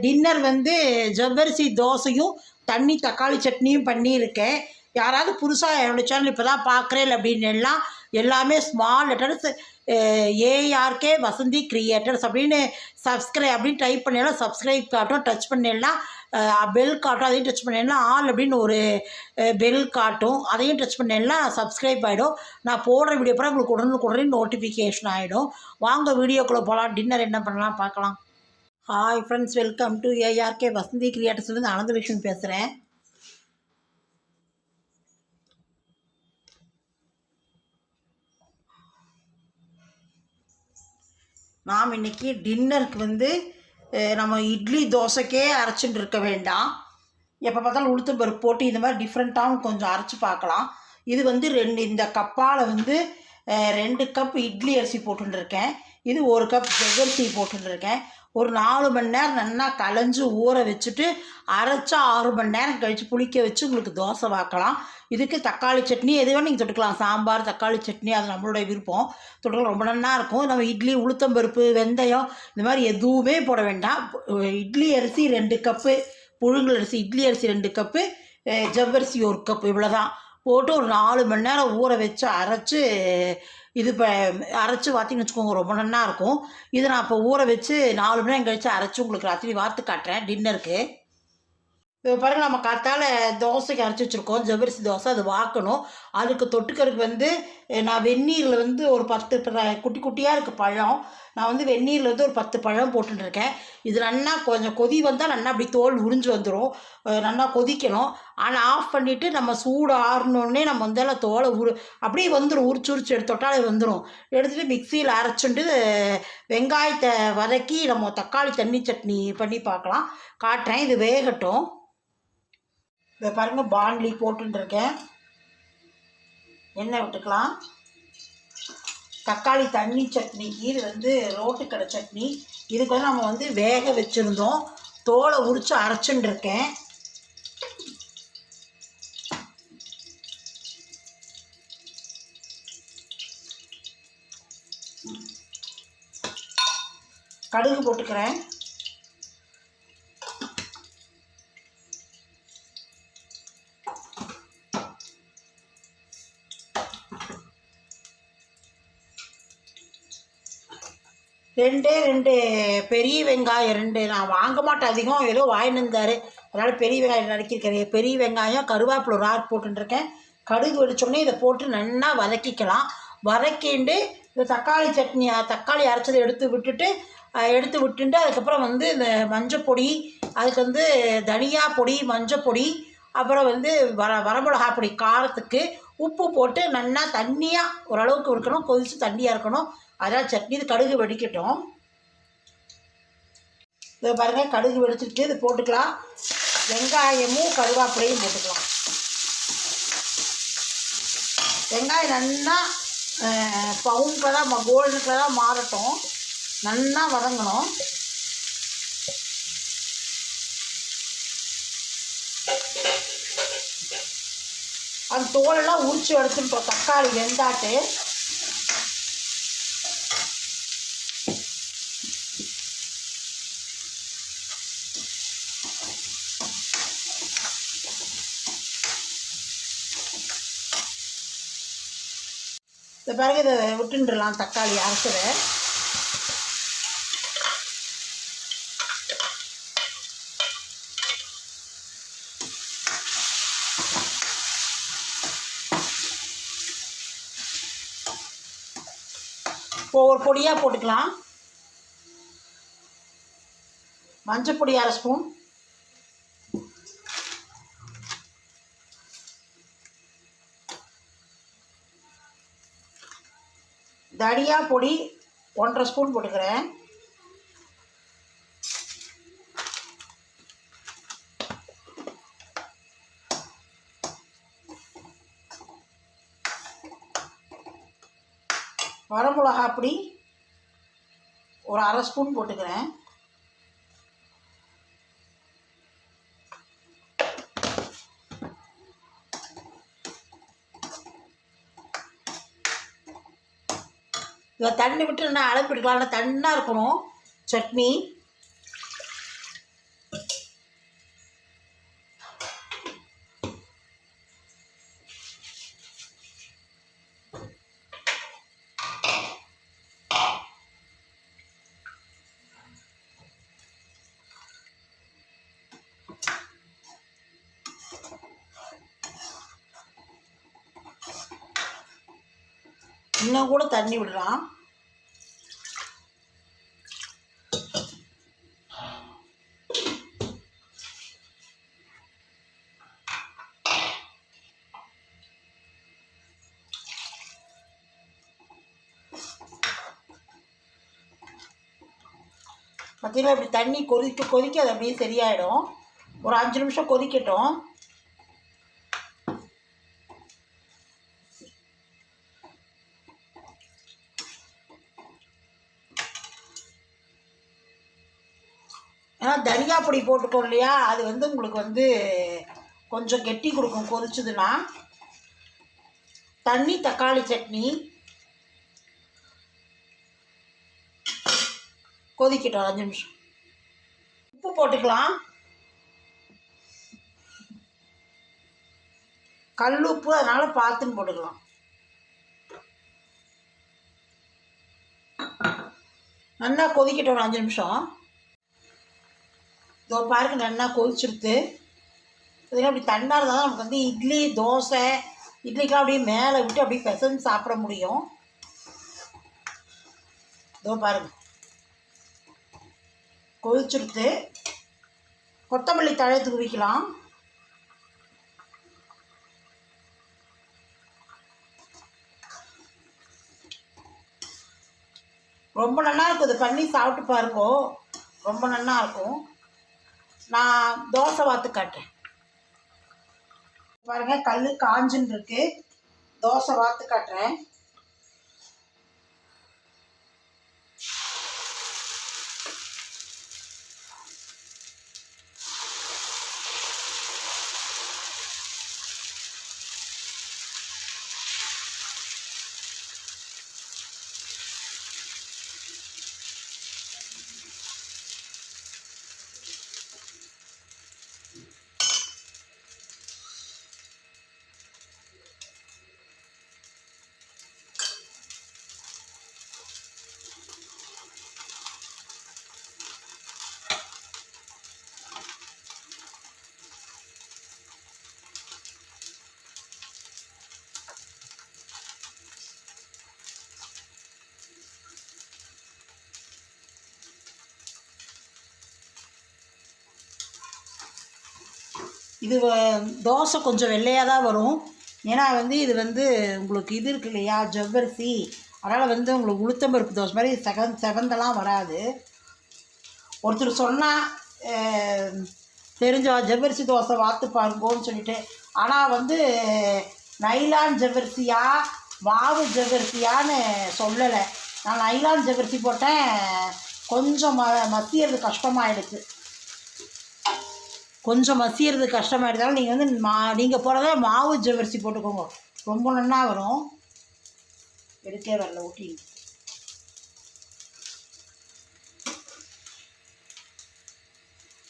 Dinner வந்து ஜவ்வரிசி தோசையும் தண்ணி தக்காளி சட்னியும் பண்ணியிருக்கேன். யாராவது புதுசாக என்னோடய சேனல் இப்போ தான் பார்க்குறேன் அப்படின்னா எல்லாமே small letters ARK Vasanthi creators அப்படின்னு சப்ஸ்கிரைப் அப்படின்னு டைப் பண்ணிடலாம். சப்ஸ்கிரைப் காட்டும், டச் பண்ணிடலாம். பெல் காட்டும், அதையும் டச் பண்ணிடலாம். ஆல் அப்படின்னு ஒரு பெல் காட்டும், அதையும் டச் பண்ணிடலாம். சப்ஸ்கிரைப் ஆகிடும். நான் போடுற வீடியோ அப்புறம் உங்களுக்கு உடனுக்குடனே நோட்டிஃபிகேஷன் ஆகிடும். வாங்க வீடியோக்குள்ளே போகலாம். டின்னர் என்ன பண்ணலாம் பார்க்கலாம். Hi friends, welcome to ARK Vasanthi கிரியேட்டர்ஸ்லேருந்து ஆனந்தலட்சுமி பேசுகிறேன். நாம் இன்றைக்கி டின்னருக்கு வந்து நம்ம இட்லி தோசைக்கே அரைச்சிட்டு இருக்க வேண்டாம். எப்போ பார்த்தாலும் உளுத்தம் பருப்பு போட்டு இந்த மாதிரி டிஃப்ரெண்ட்டாகவும் கொஞ்சம் அரைச்சி பார்க்கலாம். இது வந்து இந்த கப்பால் வந்து 2 கப் இட்லி அரிசி போட்டுருக்கேன். இது 1 கப் ஜவ்வரிசி போட்டுருக்கேன். ஒரு 4 மணி நேரம் நல்லா களைஞ்சி ஊற வச்சுட்டு அரைச்சா 6 மணி நேரம் கழித்து புளிக்க வச்சு உங்களுக்கு தோசை வாக்கலாம். இதுக்கு தக்காளி சட்னி எது வேணும் நீங்கள் தொட்டுக்கலாம். சாம்பார், தக்காளி சட்னி, அது நம்மளுடைய விருப்பம். தொட்டுக்கலாம், ரொம்ப நல்லா இருக்கும். நம்ம இட்லி உளுத்தம்பருப்பு, வெந்தயம் இந்த மாதிரி எதுவுமே போட வேண்டாம். இட்லி அரிசி 2 கப்பு, புழுங்கல் அரிசி இட்லி அரிசி 2 கப்பு, ஜவ்வரிசி 1 கப்பு, இவ்வளோ தான் போட்டு ஒரு 4 மணி நேரம் ஊற வச்சு அரைச்சி இது இப்போ அரைச்சி வாத்தின்னு வச்சுக்கோங்க, ரொம்ப நல்லா இருக்கும். இதை நான் இப்போ ஊற வச்சு 4 மணி நேரம் கழித்து அரைச்சி உங்களுக்கு ராத்திரி வார்த்து காட்டுறேன் டின்னருக்கு. இப்போ பாருங்கள், நம்ம காத்தால் தோசைக்கு அரைச்சி வச்சுருக்கோம் ஜவ்வரிசி தோசை. அது வாக்கணும். அதுக்கு தொட்டுக்கிறதுக்கு வந்து நான் வெந்நீரில் வந்து ஒரு 10 குட்டி குட்டியாக இருக்குது பழம். நான் வந்து வெந்நீரில் வந்து ஒரு 10 பழம் போட்டுருக்கேன். இது நல்லா கொஞ்சம் கொதி வந்தால் நல்லா அப்படி தோல் உறிஞ்சு வந்துடும். நல்லா கொதிக்கணும். ஆனால் ஆஃப் பண்ணிவிட்டு நம்ம சூடு ஆறினோடனே நம்ம வந்து எல்லாம் தோலை அப்படியே வந்துடும். உரிச்சு தொட்டாலே வந்துடும். எடுத்துகிட்டு மிக்சியில் அரைச்சிட்டு வெங்காயத்தை வதக்கி நம்ம தக்காளி தண்ணி சட்னி பண்ணி பார்க்கலாம். காட்டுறேன். இது வேகட்டும். இதை பாருங்கள், பாண்ட்லி போட்டுருக்கேன். எண்ணெய் விட்டுக்கலாம். தக்காளி தண்ணி சட்னிக்கு இது வந்து ரோட்டுக்கடை சட்னி. இதுக்கு வந்து நம்ம வந்து வேக வச்சுருந்தோம். தோலை உரித்து அரைச்சுன்னு இருக்கேன். கடுகு போட்டுக்கிறேன். ரெண்டு பெரிய வெங்காயம் 2 நான் வாங்க மாட்டேன் அதிகம், ஏதோ வாங்கிட்டு இருந்தார், அதனால் பெரிய வெங்காயம் நறுக்கியிருக்கிறேன். பெரிய வெங்காயம், கருவேப்பிலை ஒரு 6 போட்டுருக்கேன். கடுகு வெடிச்சோடனே இதை போட்டு நல்லா வதக்கிக்கலாம். வதக்கிண்டு இந்த தக்காளி சட்னி தக்காளி அரைச்சதை எடுத்து விட்டுட்டு அதுக்கப்புறம் வந்து இந்த மஞ்சப்பொடி, அதுக்கு வந்து தனியா பொடி, மஞ்சப்பொடி, அப்புறம் வந்து வரமிளகா பொடி காரத்துக்கு, உப்பு போட்டு நல்லா தண்ணியாக ஓரளவுக்கு இருக்கணும், கொதித்து தண்ணியாக இருக்கணும். அதனால் சட்னி. இது கடுகு வெடிக்கட்டும். இதை பாருங்கள், கடுகு வெடிச்சிட்டு இது போட்டுக்கலாம். வெங்காயமும் கருவேப்பிலையும் போட்டுக்கலாம். வெங்காயம் நல்லா பவுன் கலராக கோல்டன் கலராக மாறட்டும். நல்லா வதங்கணும். அந்த தோலெல்லாம் உரிச்சு எடுத்துட்டோம். தக்காளி வெந்தாட்டு இந்த பிறகு இதை விட்டுடலாம். தக்காளி அரைச்சதை ஒவ்வொரு பொடியாக போட்டுக்கலாம். மஞ்சப்பொடி 1/2 ஸ்பூன், தனியா பொடி 1.5 ஸ்பூன் போட்டுக்கிறேன். வரமிளகா பொடி ஒரு 1/2 ஸ்பூன் போட்டுக்கிறேன். இதில் தண்ணி விட்டு நான் அலம்பிட்டுக்கலாம். தண்ணாக இருக்கணும் சட்னி. இன்னும் கூட தண்ணி விடலாம். பார்த்தீங்கன்னா இப்படி தண்ணி கொதிக்க கொதிக்க அது அப்படியே சரியாயிடும். ஒரு 5 நிமிஷம் கொதிக்கட்டும். ஏன்னா தனியா பொடி போட்டுக்கோம் இல்லையா, அது வந்து உங்களுக்கு வந்து கொஞ்சம் கெட்டி கொடுக்கும் கொதிச்சுதுன்னா. தண்ணி தக்காளி சட்னி கொதிக்கட்டும் 5 நிமிஷம். உப்பு போட்டுக்கலாம். கல் உப்பு, அதனால் பார்த்துன்னு போட்டுக்கலாம். நல்லா கொதிக்கட்டும் 5 நிமிஷம். இதோ பாருங்க நல்லா கொதிச்சுடுத்து. இதெல்லாம் அப்படி தண்ணாக இருந்தால் தான் நமக்கு வந்து இட்லி தோசை இட்லிக்கெலாம் அப்படியே மேலே விட்டு அப்படியே பிசைஞ்சு சாப்பிட முடியும். இதோ பாருங்க கொதிச்சுடுத்து. கொத்தமல்லி தழை தூவிக்கலாம். ரொம்ப நல்லா இருக்கும். இது பண்ணி சாப்பிட்டு பாருங்க, ரொம்ப நல்லா இருக்கும். நான் தோசை வாத்து காட்டுறேன் பாருங்க. கல் காஞ்சுன்னு இருக்கு. தோசை வாத்து காட்டுறேன். இது தோசை கொஞ்சம் வெள்ளையாக தான் வரும். ஏன்னா வந்து இது வந்து உங்களுக்கு இது இருக்கு இல்லையா ஜவ்வரிசி, அதனால் வந்து உங்களுக்கு உளுத்தம்பருப்பு தோசை மாதிரி செவந்தெல்லாம் வராது. ஒருத்தர் சொன்னால் தெரிஞ்ச ஜவ்வரிசி தோசை வாத்து பாருங்கன்னு சொல்லிட்டு. ஆனால் வந்து நைலான் ஜவ்வரிசியா மாவு ஜவ்வரிசியான்னு சொல்லலை. நான் நைலான் ஜவ்வரிசி போட்டேன். கொஞ்சம் மசியறது கஷ்டமாயிடுச்சு. கொஞ்சம் மசியறது கஷ்டமாயிடுதாலும் நீங்கள் வந்து நீங்கள் போகிறத மாவு ஜவ்வரிசி போட்டுக்கோங்க, ரொம்ப நல்லா வரும். எடுத்தே வரல ஊட்டி.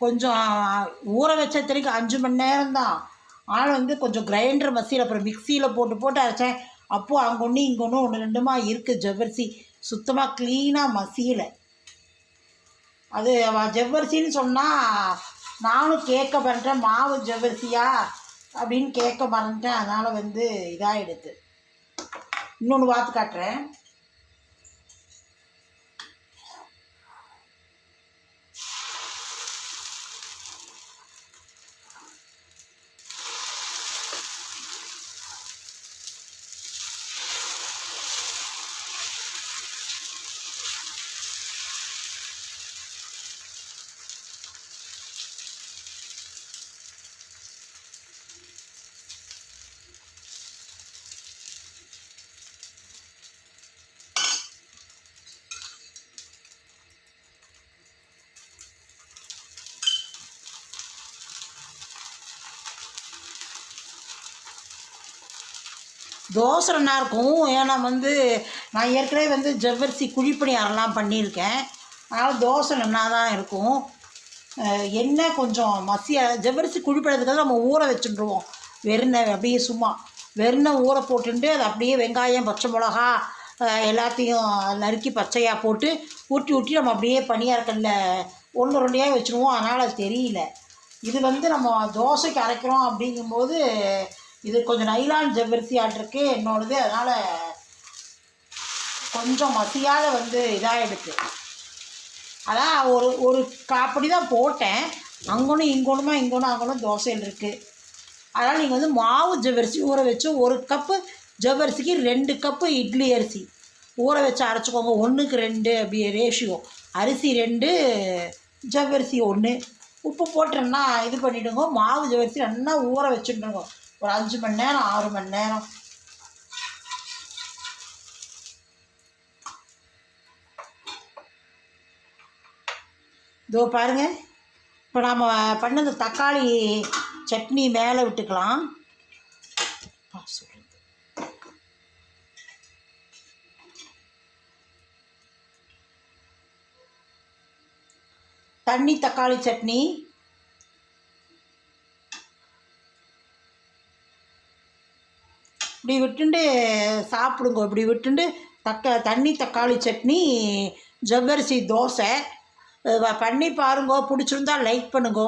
கொஞ்சம் ஊற வச்ச திரைக்கு 5 மணி நேரம் தான். ஆனால் வந்து கொஞ்சம் கிரைண்டர் மசியில் அப்புறம் மிக்சியில் போட்டு அரைச்சேன். அப்போது அங்கே ஒன்று இங்கே ஒன்று ரெண்டுமா இருக்குது ஜவ்வரிசி. சுத்தமாக க்ளீனாக மசியலை. அது ஜவ்வரிசின்னு சொன்னால் நானும் கேட்க பண்ணுறேன், மாவு ஜவ்வரிசியா அப்படின்னு கேட்க மறந்துட்டேன். அதனால் வந்து இதாகிடுது. இன்னொன்று பார்த்து காட்டுறேன். தோசை நல்லா இருக்கும். ஏன்னா வந்து நான் ஏற்கனவே வந்து ஜவ்வரிசி குழிப்பணியாரெல்லாம் பண்ணியிருக்கேன். அதனால் தோசை நல்லா தான் இருக்கும். எண்ணெய் கொஞ்சம் ஜவ்வரிசி குழிப்பணியாரத்துக்காக நம்ம ஊற வச்சுட்டுருவோம். வெறுநெய் அப்படியே சும்மா வெறுநெய் ஊற போட்டுட்டு அதை அப்படியே வெங்காயம் பச்சை மிளகா எல்லாத்தையும் நறுக்கி பச்சையாக போட்டு ஊட்டி நம்ம அப்படியே பணியாரக்கல்ல 1-2 வச்சுருவோம். அதனால் அது தெரியல. இது வந்து நம்ம தோசைக்கு அரைக்கிறோம் அப்படிங்கும்போது இது கொஞ்சம் நைலான் ஜவ்வரிசி ஆட்டிருக்கு என்னோடது. அதனால் கொஞ்சம் மசியாத இதாகிடுது. அதான் ஒரு ஒரு காப்படி தான் போட்டேன். அங்கொன்னும் இங்கொன்னும் தோசையில் இருக்குது. அதனால் நீங்கள் மாவு ஜவ்வரிசி ஊற வச்சு 1 கப்பு ஜவ்வரிசிக்கு 2 கப்பு இட்லி அரிசி ஊற வச்சு அரைச்சிக்கோங்க. 1க்கு 2 அப்படி ரேஷியோ. அரிசி 2, ஜவ்வரிசி 1. உப்பு போட்டுருன்னா இது பண்ணிவிடுங்க. மாவு ஜவ்வரிசி நல்லா ஊற வச்சுட்டுருங்க. ஒரு 5 மணி நேரம் 6 மணி நேரம். இதோ பாருங்கள். இப்போ நாம் பண்ண தக்காளி சட்னி மேலே விட்டுக்கலாம். தண்ணி தக்காளி சட்னி இப்படி விட்டுண்டு சாப்பிடுங்க. இப்படி விட்டுண்டு தண்ணி தக்காளி சட்னி ஜவ்வரிசி தோசை பண்ணி பாருங்க. பிடிச்சிருந்தா லைக் பண்ணுங்க.